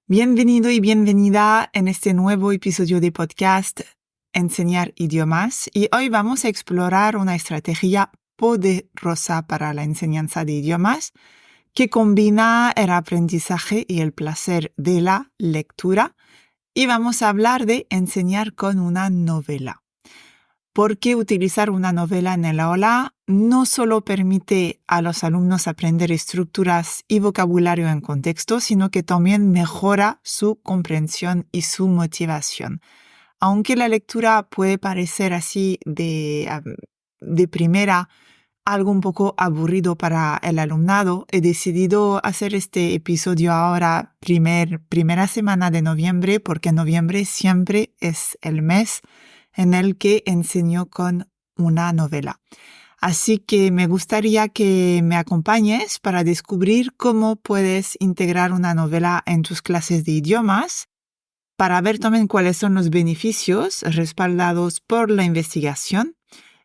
Bienvenido y bienvenida en este nuevo episodio de podcast Enseñar idiomas, y hoy vamos a explorar una estrategia poderosa para la enseñanza de idiomas que combina el aprendizaje y el placer de la lectura, y vamos a hablar de enseñar con una novela. Porque utilizar una novela en el aula no solo permite a los alumnos aprender estructuras y vocabulario en contexto, sino que también mejora su comprensión y su motivación. Aunque la lectura puede parecer así de primera algo un poco aburrido para el alumnado, he decidido hacer este episodio ahora, primera semana de noviembre, porque noviembre siempre es el mes en el que enseño con una novela. Así que me gustaría que me acompañes para descubrir cómo puedes integrar una novela en tus clases de idiomas, para ver también cuáles son los beneficios respaldados por la investigación.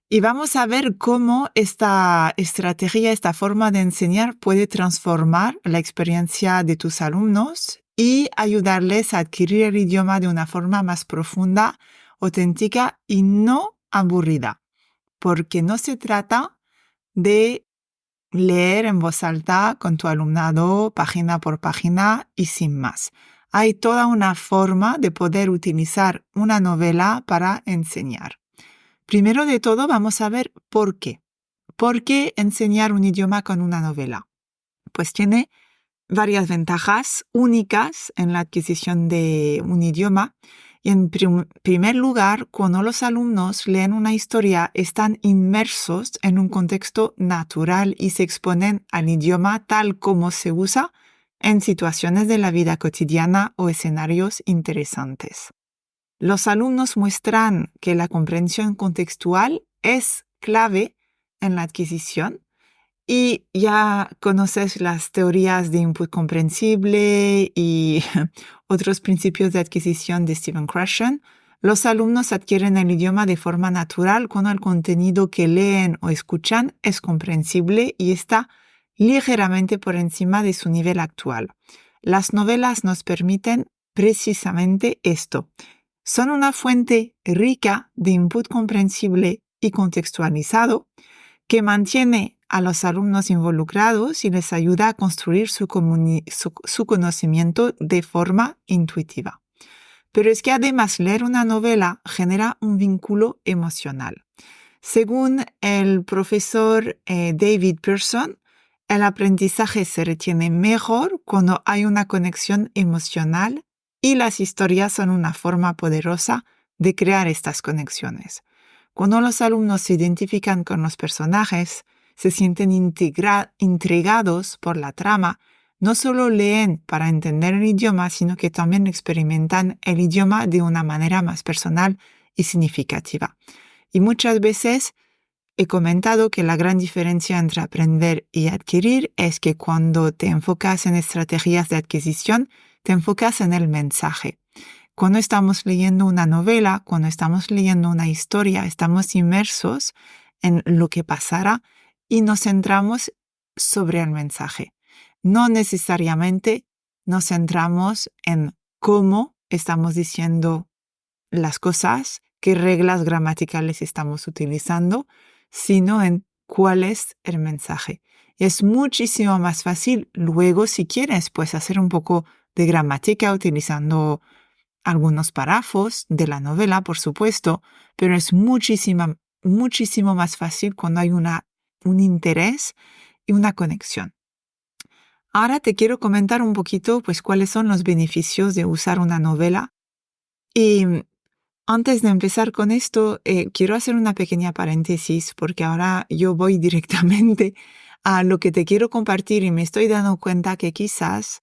Y vamos a ver cómo esta estrategia, esta forma de enseñar puede transformar la experiencia de tus alumnos y ayudarles a adquirir el idioma de una forma más profunda, auténtica y no aburrida. Porque no se trata de leer en voz alta con tu alumnado página por página y sin más. Hay toda una forma de poder utilizar una novela para enseñar. Primero de todo, vamos a ver por qué. ¿Por qué enseñar un idioma con una novela? Pues tiene varias ventajas únicas en la adquisición de un idioma. Y en primer lugar, cuando los alumnos leen una historia, están inmersos en un contexto natural y se exponen al idioma tal como se usa en situaciones de la vida cotidiana o escenarios interesantes. Los alumnos muestran que la comprensión contextual es clave en la adquisición, y ya conoces las teorías de input comprensible y otros principios de adquisición de Stephen Krashen. Los alumnos adquieren el idioma de forma natural cuando el contenido que leen o escuchan es comprensible y está ligeramente por encima de su nivel actual. Las novelas nos permiten precisamente esto. Son una fuente rica de input comprensible y contextualizado que mantiene a los alumnos involucrados y les ayuda a construir su conocimiento de forma intuitiva. Pero es que además leer una novela genera un vínculo emocional. Según el profesor David Pearson, el aprendizaje se retiene mejor cuando hay una conexión emocional, y las historias son una forma poderosa de crear estas conexiones. Cuando los alumnos se identifican con los personajes, se sienten intrigados por la trama, no solo leen para entender el idioma, sino que también experimentan el idioma de una manera más personal y significativa. Y muchas veces he comentado que la gran diferencia entre aprender y adquirir es que cuando te enfocas en estrategias de adquisición, te enfocas en el mensaje. Cuando estamos leyendo una novela, cuando estamos leyendo una historia, estamos inmersos en lo que pasará y nos centramos sobre el mensaje. No necesariamente nos centramos en cómo estamos diciendo las cosas, qué reglas gramaticales estamos utilizando, sino en cuál es el mensaje. Y es muchísimo más fácil luego, si quieres, pues hacer un poco de gramática utilizando algunos párrafos de la novela, por supuesto, pero es muchísimo más fácil cuando hay un interés y una conexión. Ahora te quiero comentar un poquito, pues, cuáles son los beneficios de usar una novela. Y antes de empezar con esto, quiero hacer una pequeña paréntesis, porque ahora yo voy directamente a lo que te quiero compartir y me estoy dando cuenta que quizás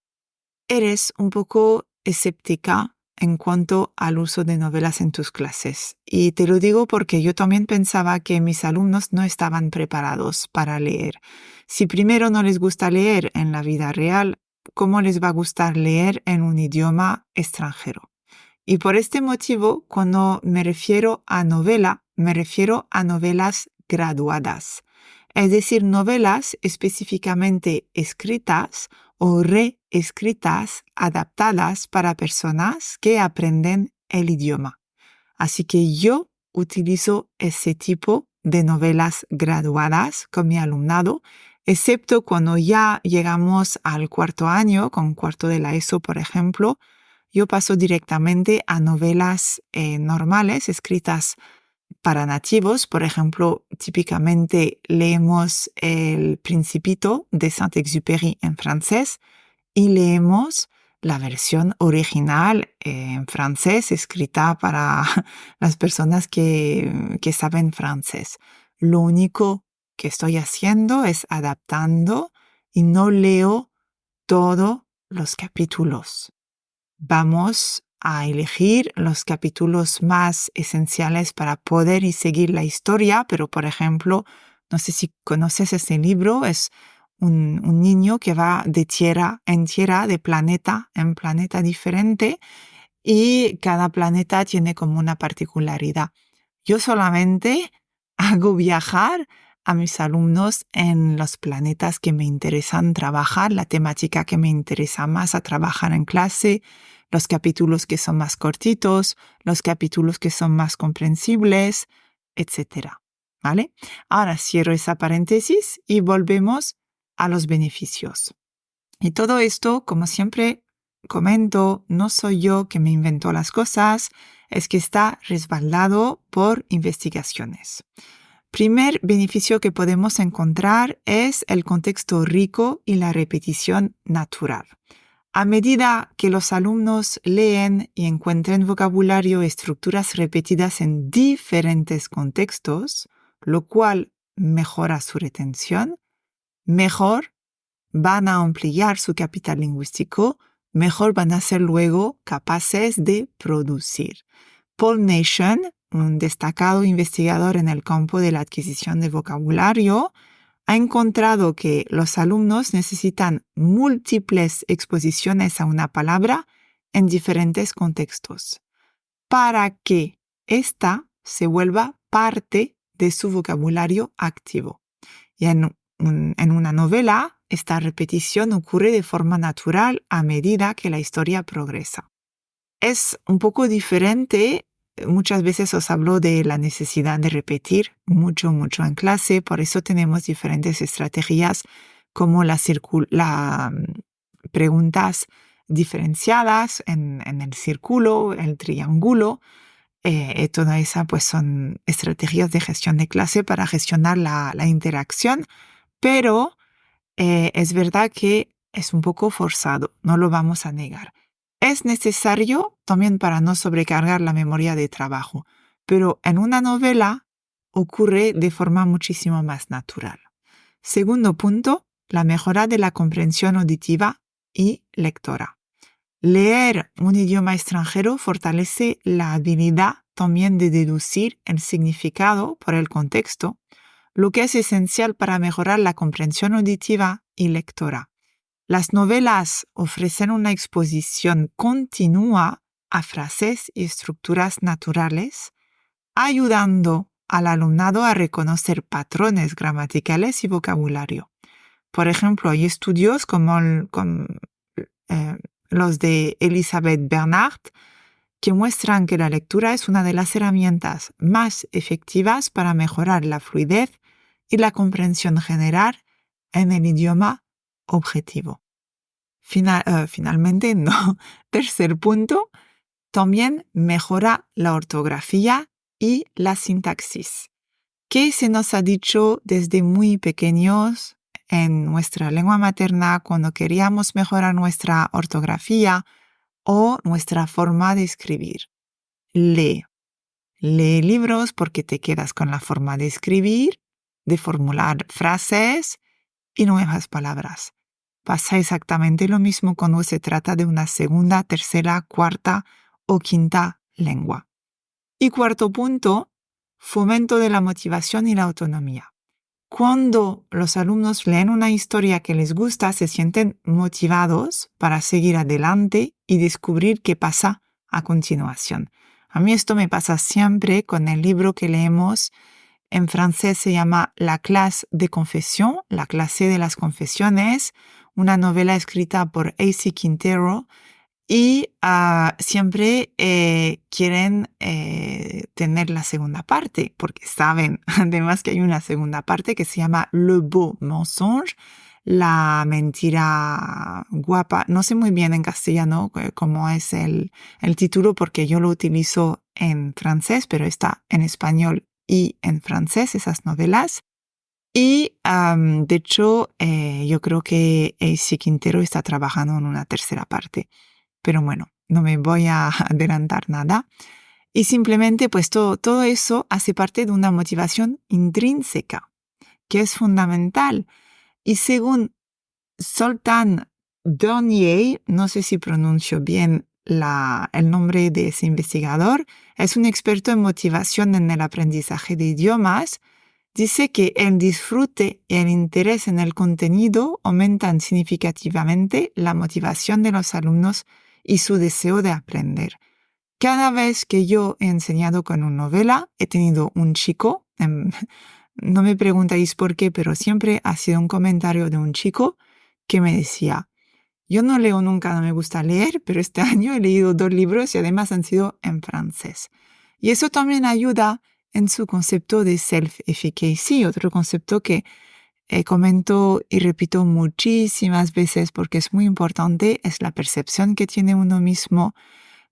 eres un poco escéptica en cuanto al uso de novelas en tus clases. Y te lo digo porque yo también pensaba que mis alumnos no estaban preparados para leer. Si primero no les gusta leer en la vida real, ¿cómo les va a gustar leer en un idioma extranjero? Y por este motivo, cuando me refiero a novela, me refiero a novelas graduadas. Es decir, novelas específicamente escritas o reescritas, adaptadas para personas que aprenden el idioma. Así que yo utilizo ese tipo de novelas graduadas con mi alumnado, excepto cuando ya llegamos al cuarto año, con cuarto de la ESO, por ejemplo, yo paso directamente a novelas normales escritas para nativos. Por ejemplo, típicamente leemos El Principito de Saint-Exupéry en francés y leemos la versión original en francés escrita para las personas que saben francés. Lo único que estoy haciendo es adaptando y no leo todos los capítulos. Vamos a elegir los capítulos más esenciales para poder y seguir la historia, pero por ejemplo, no sé si conoces ese libro, es un niño que va de tierra en tierra, de planeta en planeta diferente, y cada planeta tiene como una particularidad. Yo solamente hago viajar a mis alumnos en los planetas que me interesan trabajar, la temática que me interesa más a trabajar en clase, los capítulos que son más cortitos, los capítulos que son más comprensibles, etc. ¿Vale? Ahora cierro esa paréntesis y volvemos a los beneficios. Y todo esto, como siempre comento, no soy yo que me inventó las cosas, es que está respaldado por investigaciones. Primer beneficio que podemos encontrar es el contexto rico y la repetición natural. A medida que los alumnos leen y encuentren vocabulario y estructuras repetidas en diferentes contextos, lo cual mejora su retención, mejor van a ampliar su capital lingüístico, mejor van a ser luego capaces de producir. Paul Nation, un destacado investigador en el campo de la adquisición de vocabulario, ha encontrado que los alumnos necesitan múltiples exposiciones a una palabra en diferentes contextos para que ésta se vuelva parte de su vocabulario activo. Y en una novela, esta repetición ocurre de forma natural a medida que la historia progresa. Es un poco diferente. Muchas veces os hablo de la necesidad de repetir mucho en clase, por eso tenemos diferentes estrategias como las preguntas diferenciadas en el círculo, el triángulo, toda esa pues son estrategias de gestión de clase para gestionar la interacción, pero es verdad que es un poco forzado, no lo vamos a negar. Es necesario también para no sobrecargar la memoria de trabajo, pero en una novela ocurre de forma muchísimo más natural. Segundo punto, la mejora de la comprensión auditiva y lectora. Leer un idioma extranjero fortalece la habilidad también de deducir el significado por el contexto, lo que es esencial para mejorar la comprensión auditiva y lectora. Las novelas ofrecen una exposición continua a frases y estructuras naturales, ayudando al alumnado a reconocer patrones gramaticales y vocabulario. Por ejemplo, hay estudios como los de Elizabeth Bernard que muestran que la lectura es una de las herramientas más efectivas para mejorar la fluidez y la comprensión general en el idioma objetivo. Finalmente, no. Tercer punto, también mejora la ortografía y la sintaxis, que se nos ha dicho desde muy pequeños en nuestra lengua materna cuando queríamos mejorar nuestra ortografía o nuestra forma de escribir. Lee libros porque te quedas con la forma de escribir, de formular frases y nuevas palabras. Pasa exactamente lo mismo cuando se trata de una segunda, tercera, cuarta o quinta lengua. Y cuarto punto, fomento de la motivación y la autonomía. Cuando los alumnos leen una historia que les gusta, se sienten motivados para seguir adelante y descubrir qué pasa a continuación. A mí esto me pasa siempre con el libro que leemos. En francés se llama La clase de confesión, la clase de las confesiones, una novela escrita por A.C. Quintero y siempre quieren tener la segunda parte, porque saben además que hay una segunda parte que se llama Le Beau Mensonge, la mentira guapa. No sé muy bien en castellano cómo es el título porque yo lo utilizo en francés, pero está en español y en francés esas novelas. Y de hecho yo creo que A.C. Quintero está trabajando en una tercera parte. Pero bueno, no me voy a adelantar nada. Y simplemente pues todo eso hace parte de una motivación intrínseca, que es fundamental. Y según Zoltán Donyier, no sé si pronuncio bien el nombre de ese investigador, es un experto en motivación en el aprendizaje de idiomas, dice que el disfrute y el interés en el contenido aumentan significativamente la motivación de los alumnos y su deseo de aprender. Cada vez que yo he enseñado con una novela, he tenido un chico, no me preguntáis por qué, pero siempre ha sido un comentario de un chico que me decía, yo no leo nunca, no me gusta leer, pero este año he leído 2 libros y además han sido en francés. Y eso también ayuda en su concepto de self-efficacy, otro concepto que comento y repito muchísimas veces porque es muy importante, es la percepción que tiene uno mismo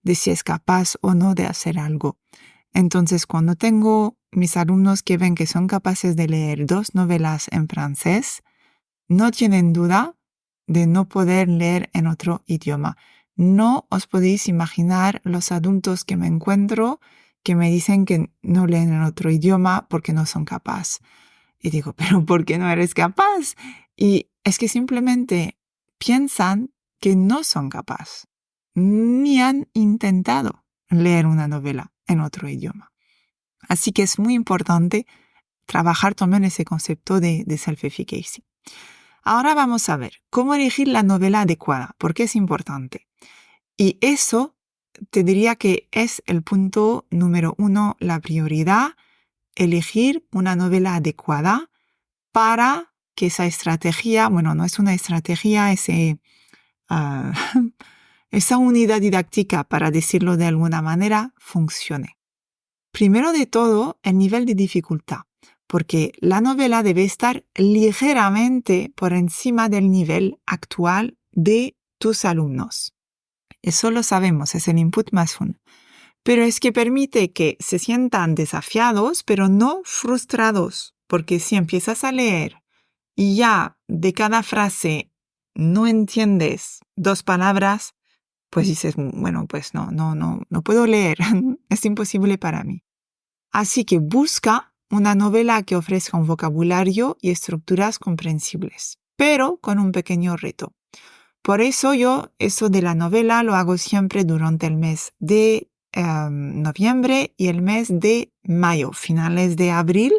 de si es capaz o no de hacer algo. Entonces, cuando tengo mis alumnos que ven que son capaces de leer 2 novelas en francés, no tienen duda de no poder leer en otro idioma. No os podéis imaginar los adultos que me encuentro que me dicen que no leen en otro idioma porque no son capaces. Y digo, ¿pero por qué no eres capaz? Y es que simplemente piensan que no son capaces, ni han intentado leer una novela en otro idioma. Así que es muy importante trabajar también ese concepto de self-efficacy. Ahora vamos a ver cómo elegir la novela adecuada, porque es importante. Y eso te diría que es el punto número 1, la prioridad, elegir una novela adecuada para que esa estrategia, bueno, no es una estrategia, esa unidad didáctica, para decirlo de alguna manera, funcione. Primero de todo, el nivel de dificultad, porque la novela debe estar ligeramente por encima del nivel actual de tus alumnos. Eso lo sabemos, es el input más 1. Pero es que permite que se sientan desafiados, pero no frustrados, porque si empiezas a leer y ya de cada frase no entiendes 2 palabras, pues dices, bueno, pues no puedo leer, es imposible para mí. Así que busca una novela que ofrezca un vocabulario y estructuras comprensibles, pero con un pequeño reto. Por eso yo eso de la novela lo hago siempre durante el mes de noviembre y el mes de mayo, finales de abril,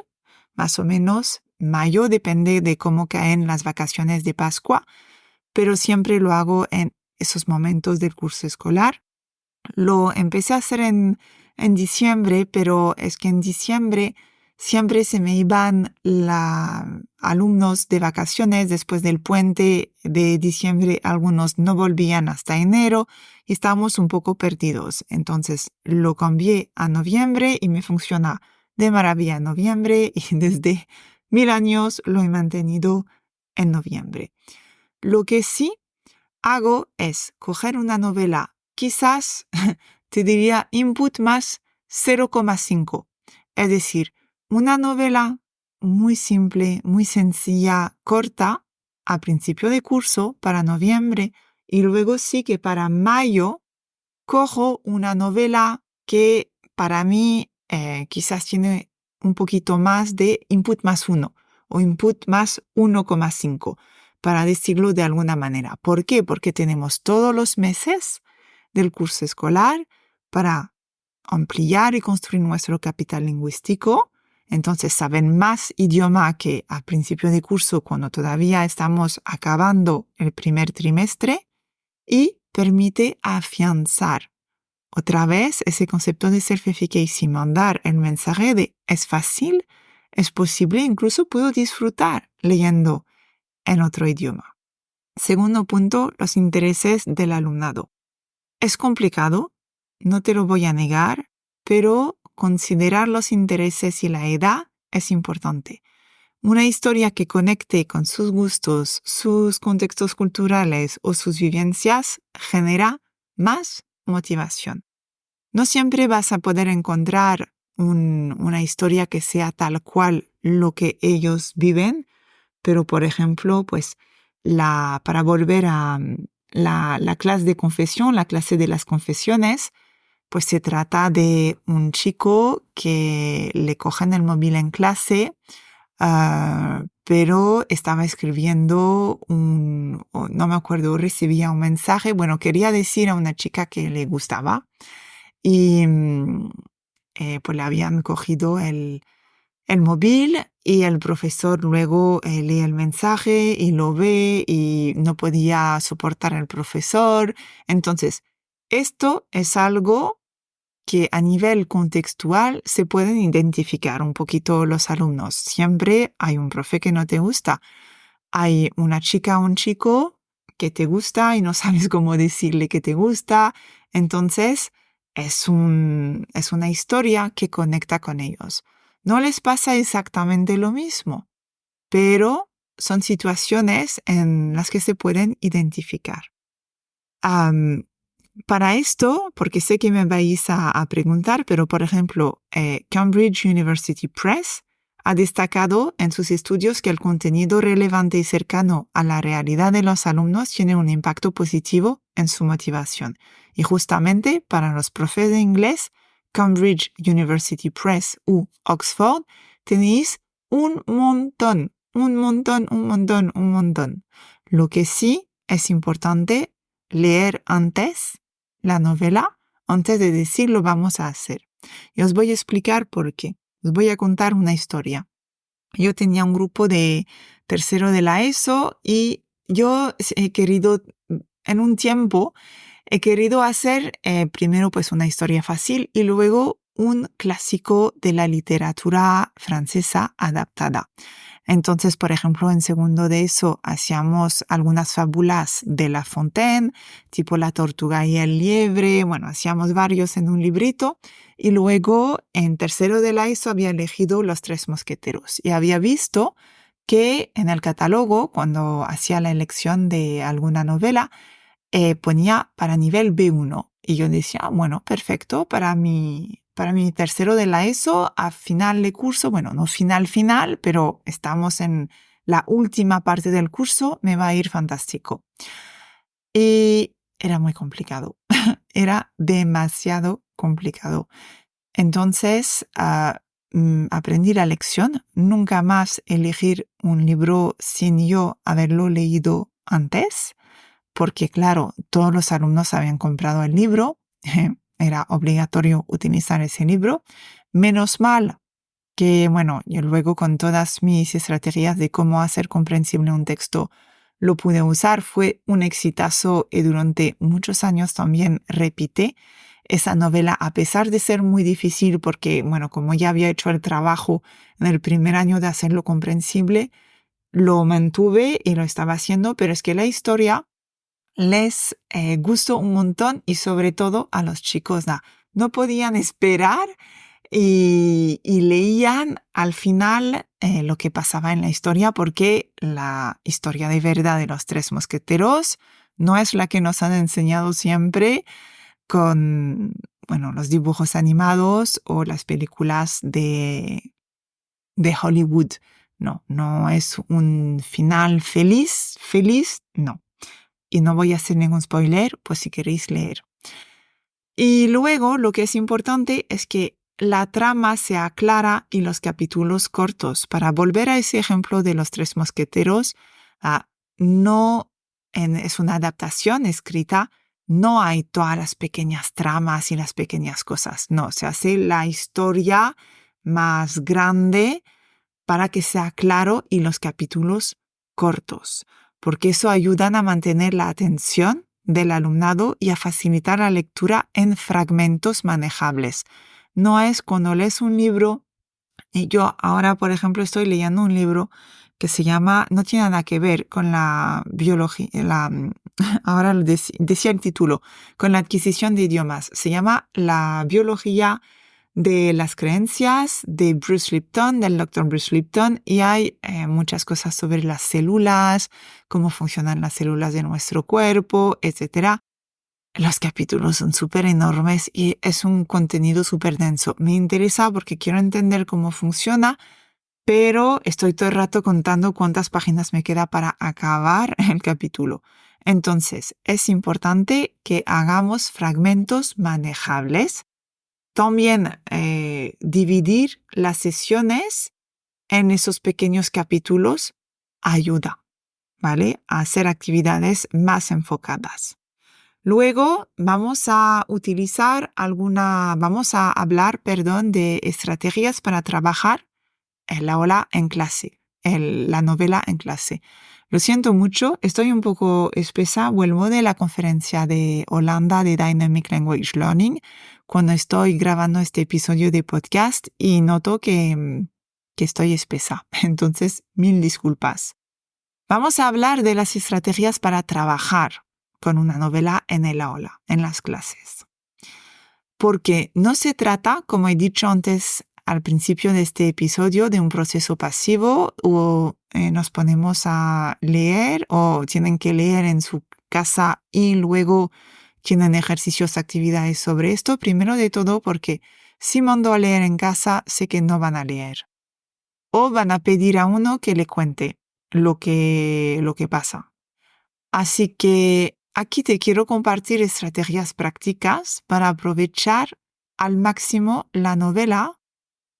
más o menos mayo, depende de cómo caen las vacaciones de Pascua, pero siempre lo hago en esos momentos del curso escolar. Lo empecé a hacer en diciembre, pero es que en diciembre siempre se me iban alumnos de vacaciones después del puente de diciembre. Algunos no volvían hasta enero y estábamos un poco perdidos. Entonces lo cambié a noviembre y me funciona de maravilla en noviembre y desde 1000 años lo he mantenido en noviembre. Lo que sí hago es coger una novela, quizás te diría input más 0,5. Es decir, una novela muy simple, muy sencilla, corta, a principio de curso para noviembre, y luego sí que para mayo cojo una novela que para mí quizás tiene un poquito más de input más 1 o input más 1,5, para decirlo de alguna manera. ¿Por qué? Porque tenemos todos los meses del curso escolar para ampliar y construir nuestro capital lingüístico. Entonces saben más idioma que a principio de curso, cuando todavía estamos acabando el primer trimestre, y permite afianzar otra vez ese concepto de self-efficacy, mandar el mensaje de es fácil, es posible, incluso puedo disfrutar leyendo en otro idioma. Segundo punto, los intereses del alumnado. Es complicado, no te lo voy a negar, pero considerar los intereses y la edad es importante. Una historia que conecte con sus gustos, sus contextos culturales o sus vivencias genera más motivación. No siempre vas a poder encontrar una historia que sea tal cual lo que ellos viven, pero por ejemplo, pues para volver a la clase de confesión, la clase de las confesiones, pues se trata de un chico que le cogen el móvil en clase, pero estaba escribiendo no me acuerdo, recibía un mensaje, bueno, quería decir a una chica que le gustaba y pues le habían cogido el móvil y el profesor luego lee el mensaje y lo ve y no podía soportar al profesor. Entonces, esto es algo que a nivel contextual se pueden identificar un poquito los alumnos. Siempre hay un profe que no te gusta. Hay una chica o un chico que te gusta y no sabes cómo decirle que te gusta. Entonces, es una historia que conecta con ellos. No les pasa exactamente lo mismo, pero son situaciones en las que se pueden identificar. Para esto, porque sé que me vais a preguntar, pero por ejemplo, Cambridge University Press ha destacado en sus estudios que el contenido relevante y cercano a la realidad de los alumnos tiene un impacto positivo en su motivación. Y justamente para los profes de inglés, Cambridge University Press u Oxford, tenéis un montón. Lo que sí es importante leer antes la novela, antes de decir lo vamos a hacer. Y os voy a explicar por qué. Os voy a contar una historia. Yo tenía un grupo de tercero de la ESO y yo he querido, en un tiempo, he querido hacer primero pues una historia fácil y luego un clásico de la literatura francesa adaptada. Entonces, por ejemplo, en segundo de eso hacíamos algunas fábulas de La Fontaine, tipo La Tortuga y el Liebre, bueno, hacíamos varios en un librito. Y luego, en tercero de la ESO, había elegido Los Tres Mosqueteros. Y había visto que en el catálogo, cuando hacía la elección de alguna novela, ponía para nivel B1. Y yo decía, bueno, perfecto, para mi tercero de la ESO, a final de curso, bueno, no final, pero estamos en la última parte del curso, me va a ir fantástico. Y era muy complicado, era demasiado complicado. Entonces, aprendí la lección, nunca más elegir un libro sin yo haberlo leído antes, porque claro, todos los alumnos habían comprado el libro, era obligatorio utilizar ese libro. Menos mal que, bueno, yo luego con todas mis estrategias de cómo hacer comprensible un texto lo pude usar, fue un exitazo y durante muchos años también repité esa novela, a pesar de ser muy difícil porque, bueno, como ya había hecho el trabajo en el primer año de hacerlo comprensible, lo mantuve y lo estaba haciendo, pero es que la historia les gustó un montón y sobre todo a los chicos no podían esperar y leían al final lo que pasaba en la historia porque la historia de verdad de los Tres Mosqueteros no es la que nos han enseñado siempre con, bueno, los dibujos animados o las películas de Hollywood. No es un final feliz, no. Y no voy a hacer ningún spoiler, pues si queréis leer. Y luego lo que es importante es que la trama sea clara y los capítulos cortos. Para volver a ese ejemplo de los Tres Mosqueteros, es una adaptación escrita, no hay todas las pequeñas tramas y las pequeñas cosas. No, se hace la historia más grande para que sea claro y los capítulos cortos, porque eso ayuda a mantener la atención del alumnado y a facilitar la lectura en fragmentos manejables. No es cuando lees un libro, y yo ahora, por ejemplo, estoy leyendo un libro que se llama, no tiene nada que ver con la biología, ahora lo decía el título, con la adquisición de idiomas. Se llama La biología de las creencias de Bruce Lipton, del Dr. Bruce Lipton, y hay muchas cosas sobre las células, cómo funcionan las células de nuestro cuerpo, etc. Los capítulos son súper enormes y es un contenido súper denso. Me interesa porque quiero entender cómo funciona, pero estoy todo el rato contando cuántas páginas me queda para acabar el capítulo. Entonces, es importante que hagamos fragmentos manejables. También dividir las sesiones en esos pequeños capítulos ayuda, ¿vale? A hacer actividades más enfocadas. Luego vamos a hablar, de estrategias para trabajar la novela en clase. Lo siento mucho, estoy un poco espesa. Vuelvo de la conferencia de Holanda de Dynamic Language Learning cuando estoy grabando este episodio de podcast y noto que estoy espesa. Entonces, mil disculpas. Vamos a hablar de las estrategias para trabajar con una novela en el aula, en las clases. Porque no se trata, como he dicho antes al principio de este episodio, de un proceso pasivo o nos ponemos a leer o tienen que leer en su casa y luego tienen ejercicios, actividades sobre esto. Primero de todo porque si mando a leer en casa, sé que no van a leer. O van a pedir a uno que le cuente lo que pasa. Así que aquí te quiero compartir estrategias prácticas para aprovechar al máximo la novela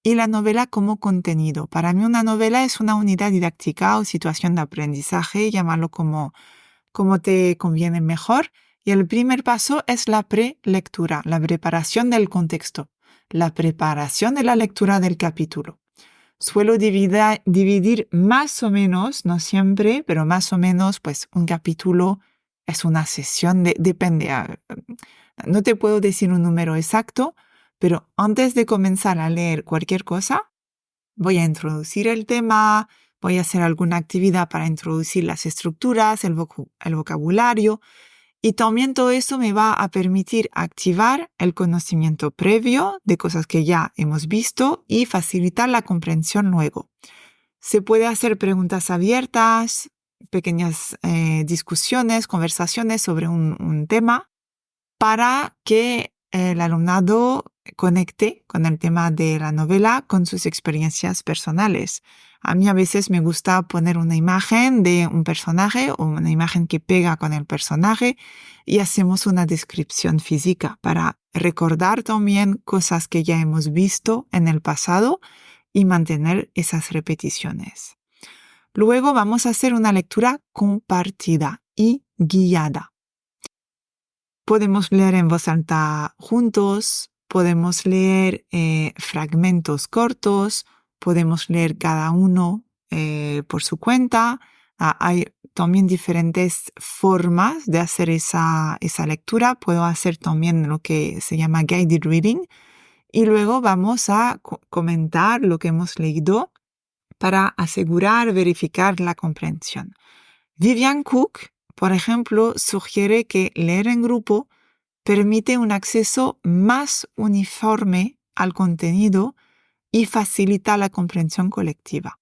y la novela como contenido. Para mí una novela es una unidad didáctica o situación de aprendizaje, llámalo como te conviene mejor. Y el primer paso es la prelectura, la preparación del contexto, la preparación de la lectura del capítulo. Suelo dividir más o menos, no siempre, pero más o menos, pues un capítulo es una sesión, depende. No te puedo decir un número exacto, pero antes de comenzar a leer cualquier cosa, voy a introducir el tema, voy a hacer alguna actividad para introducir las estructuras, el vocabulario, y también todo eso me va a permitir activar el conocimiento previo de cosas que ya hemos visto y facilitar la comprensión luego. Se puede hacer preguntas abiertas, pequeñas discusiones, conversaciones sobre un tema para que el alumnado conecte con el tema de la novela con sus experiencias personales. A mí a veces me gusta poner una imagen de un personaje o una imagen que pega con el personaje y hacemos una descripción física para recordar también cosas que ya hemos visto en el pasado y mantener esas repeticiones. Luego vamos a hacer una lectura compartida y guiada. Podemos leer en voz alta juntos, podemos leer fragmentos cortos, podemos leer cada uno por su cuenta. Hay también diferentes formas de hacer esa lectura. Puedo hacer también lo que se llama guided reading y luego vamos a comentar lo que hemos leído para verificar la comprensión. Vivian Cook, por ejemplo, sugiere que leer en grupo permite un acceso más uniforme al contenido y facilita la comprensión colectiva.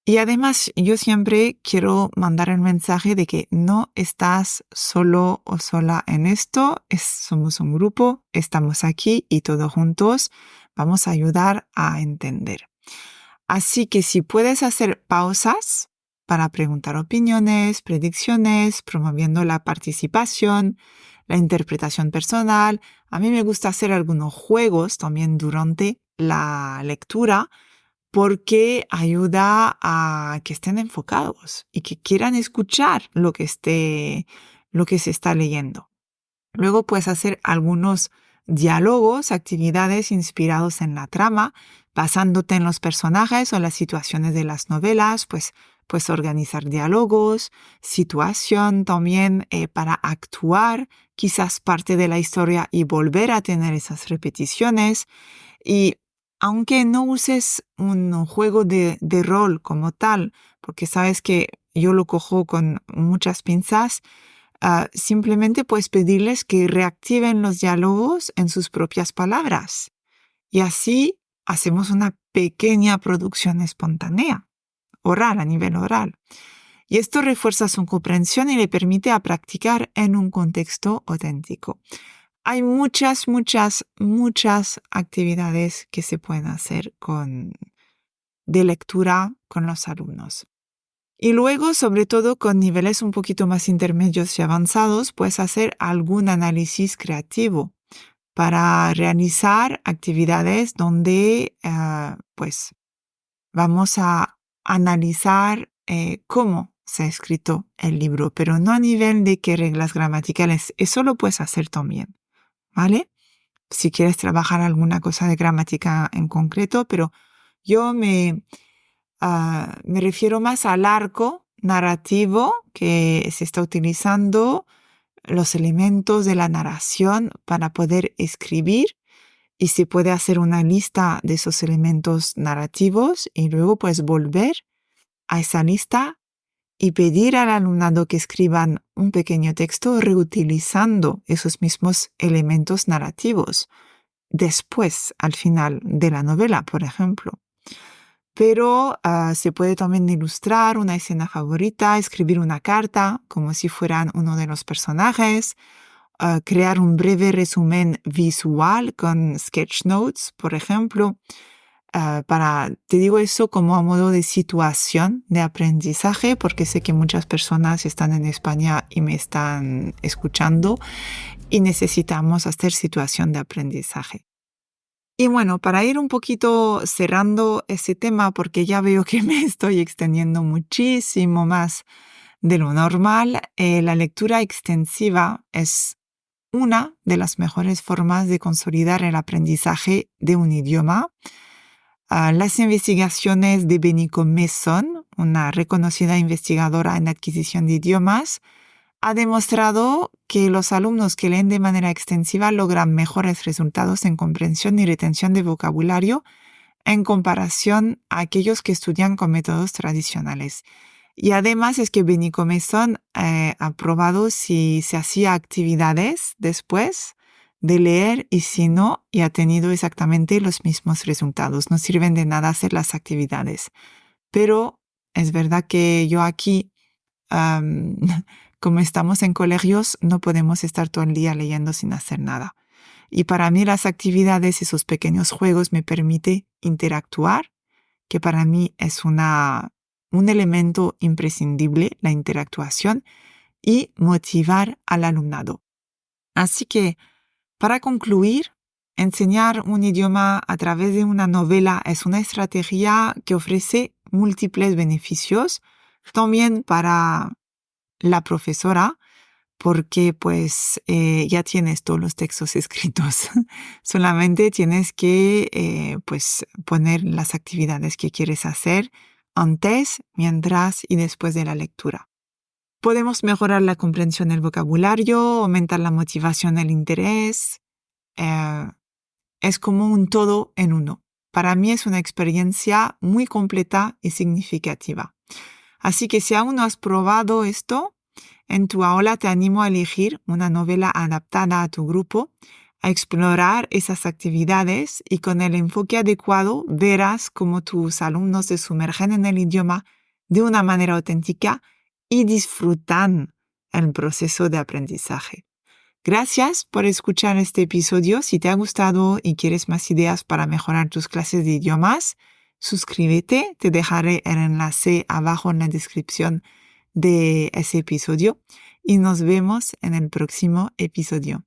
Y además, yo siempre quiero mandar el mensaje de que no estás solo o sola en esto, somos un grupo, estamos aquí y todos juntos vamos a ayudar a entender. Así que si puedes hacer pausas para preguntar opiniones, predicciones, promoviendo la participación, la interpretación personal. A mí me gusta hacer algunos juegos también durante la lectura porque ayuda a que estén enfocados y que quieran escuchar lo que se está leyendo. Luego puedes hacer algunos diálogos, actividades inspirados en la trama, basándote en los personajes o las situaciones de las novelas, pues puedes organizar diálogos, situación también para actuar quizás parte de la historia y volver a tener esas repeticiones. Y aunque no uses un juego de rol como tal, porque sabes que yo lo cojo con muchas pinzas, simplemente puedes pedirles que reactiven los diálogos en sus propias palabras. Y así hacemos una pequeña producción espontánea, oral, a nivel oral. Y esto refuerza su comprensión y le permite a practicar en un contexto auténtico. Hay muchas actividades que se pueden hacer de lectura con los alumnos. Y luego, sobre todo con niveles un poquito más intermedios y avanzados, puedes hacer algún análisis creativo para realizar actividades donde pues vamos a analizar cómo se ha escrito el libro, pero no a nivel de qué reglas gramaticales. Eso lo puedes hacer también, ¿vale? Si quieres trabajar alguna cosa de gramática en concreto, pero yo me refiero más al arco narrativo que se está utilizando, los elementos de la narración para poder escribir, y se puede hacer una lista de esos elementos narrativos y luego puedes volver a esa lista y pedir al alumnado que escriban un pequeño texto reutilizando esos mismos elementos narrativos después, al final de la novela, por ejemplo. Pero se puede también ilustrar una escena favorita, escribir una carta como si fueran uno de los personajes, crear un breve resumen visual con sketch notes, por ejemplo. Te digo eso como a modo de situación de aprendizaje, porque sé que muchas personas están en España y me están escuchando y necesitamos hacer situación de aprendizaje. Y bueno, para ir un poquito cerrando ese tema, porque ya veo que me estoy extendiendo muchísimo más de lo normal, la lectura extensiva es una de las mejores formas de consolidar el aprendizaje de un idioma. Las investigaciones de Beniko Mason, una reconocida investigadora en adquisición de idiomas, ha demostrado que los alumnos que leen de manera extensiva logran mejores resultados en comprensión y retención de vocabulario en comparación a aquellos que estudian con métodos tradicionales. Y además es que Beniko Mason ha probado si se hacía actividades después de leer y si no, y ha tenido exactamente los mismos resultados. No sirven de nada hacer las actividades. Pero es verdad que yo aquí, como estamos en colegios, no podemos estar todo el día leyendo sin hacer nada. Y para mí las actividades, esos pequeños juegos me permiten interactuar, que para mí es un elemento imprescindible, la interactuación, y motivar al alumnado. Así que, para concluir, enseñar un idioma a través de una novela es una estrategia que ofrece múltiples beneficios, también para la profesora, porque pues ya tienes todos los textos escritos. Solamente tienes que pues poner las actividades que quieres hacer antes, mientras y después de la lectura. Podemos mejorar la comprensión del vocabulario, aumentar la motivación, el interés. Es como un todo en uno. Para mí es una experiencia muy completa y significativa. Así que si aún no has probado esto, en tu aula te animo a elegir una novela adaptada a tu grupo, a explorar esas actividades y con el enfoque adecuado verás cómo tus alumnos se sumergen en el idioma de una manera auténtica y disfrutan el proceso de aprendizaje. Gracias por escuchar este episodio. Si te ha gustado y quieres más ideas para mejorar tus clases de idiomas, suscríbete. Te dejaré el enlace abajo en la descripción de ese episodio y nos vemos en el próximo episodio.